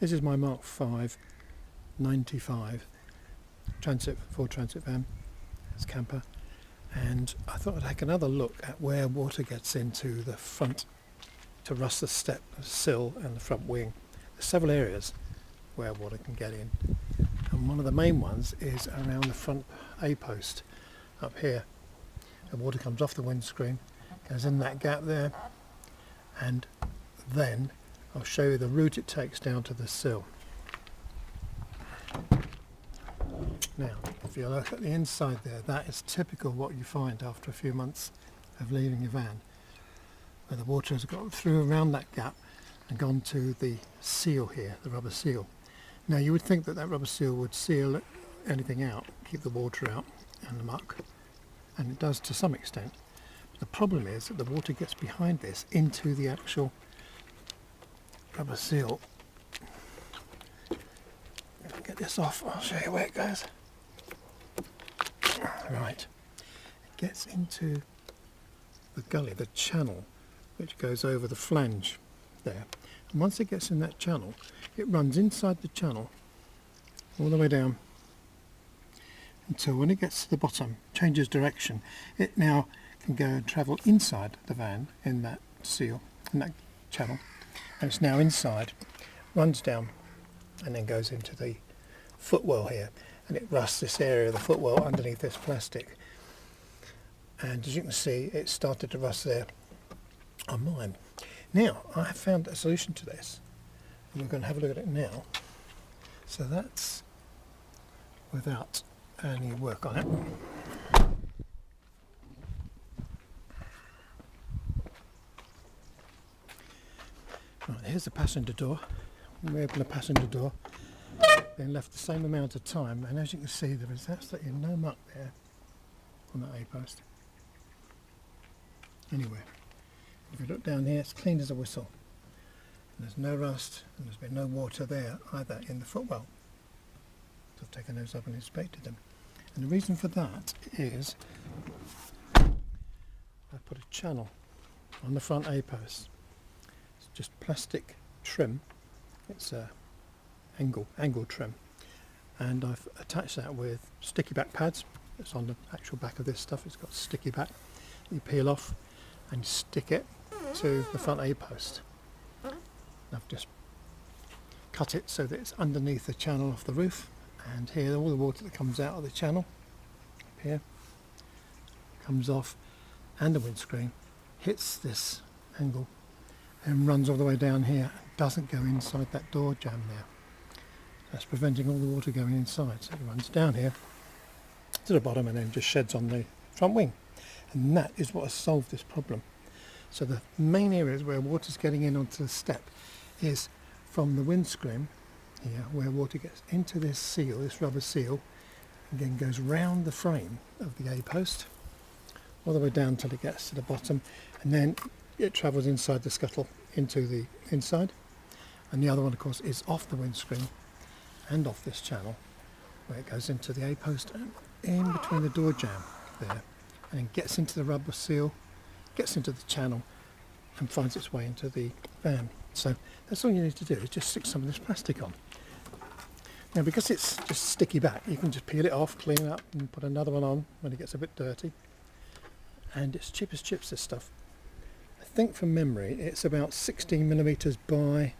This is my mk5 95 Ford Transit van. It's camper, and I thought I'd take another look at where water gets into the front to rust the step, the sill and the front wing. There's several areas where water can get in, and one of the main ones is around the front A-post up here. The water comes off the windscreen, goes in that gap there, and then I'll show you the route it takes down to the sill. Now, if you look at the inside there, that is typical what you find after a few months of leaving your van, where the water has got through around that gap and gone to the seal here, the rubber seal. Now you would think that that rubber seal would seal anything out, keep the water out and the muck, and it does to some extent. But the problem is that the water gets behind this into the actual rubber seal. If I get this off, I'll show you where it goes. Right, it gets into the gully, the channel, which goes over the flange there. And once it gets in that channel, it runs inside the channel all the way down until when it gets to the bottom, changes direction. It now can go and travel inside the van in that seal, in that channel, and it's now inside, runs down and then goes into the footwell here, and it rusts this area of the footwell underneath this plastic. And as you can see, it started to rust there on mine. Now I have found a solution to this, and we're going to have a look at it now. So that's without any work on it. Right, here's the passenger door. We open the passenger door, then left the same amount of time, and as you can see there is absolutely no muck there on that A-post anywhere. If you look down here, it's clean as a whistle. And there's no rust, and there's been no water there either in the footwell. So I've taken those up and inspected them. And the reason for that is I put a channel on the front A-post. It's just plastic trim. It's a angle trim. And I've attached that with sticky back pads. It's on the actual back of this stuff. It's got sticky back. You peel off and stick it to the front A-post. I've just cut it so that it's underneath the channel of the roof, and here all the water that comes out of the channel up here comes off, and the windscreen hits this angle and runs all the way down here. It doesn't go inside that door jamb there. That's preventing all the water going inside, so it runs down here to the bottom and then just sheds on the front wing. And that is what has solved this problem. So the main areas where water's getting in onto the step is from the windscreen here, where water gets into this seal, this rubber seal, and then goes round the frame of the A-post all the way down till it gets to the bottom, and then it travels inside the scuttle into the inside. And the other one, of course, is off the windscreen and off this channel, where it goes into the A-post and in between the door jamb there, and then gets into the rubber seal, gets into the channel, and finds its way into the van. So that's all you need to do, is just stick some of this plastic on. Now, because it's just sticky back, you can just peel it off, clean it up, and put another one on when it gets a bit dirty. And it's cheap as chips, this stuff. I think from memory it's about 16mm by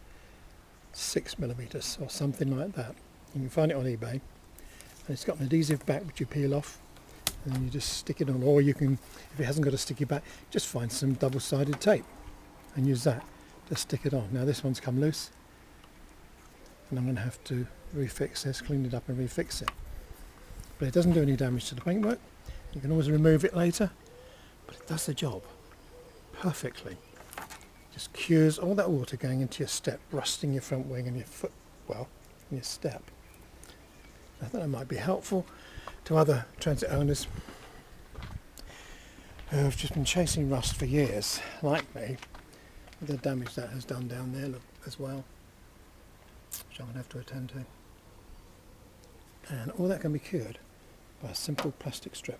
6mm or something like that. You can find it on eBay, and it's got an adhesive back which you peel off, and then you just stick it on. Or you can, if it hasn't got a sticky back, just find some double-sided tape and use that to stick it on. Now this one's come loose, and I'm going to have to refix this, clean it up and refix it. But it doesn't do any damage to the paintwork. You can always remove it later, but it does the job perfectly. Just cures all that water going into your step, rusting your front wing and your footwell and your step. I thought that might be helpful to other transit owners who have just been chasing rust for years, like me, with the damage that has done down there as well, which I'm going to have to attend to. And all that can be cured by a simple plastic strip.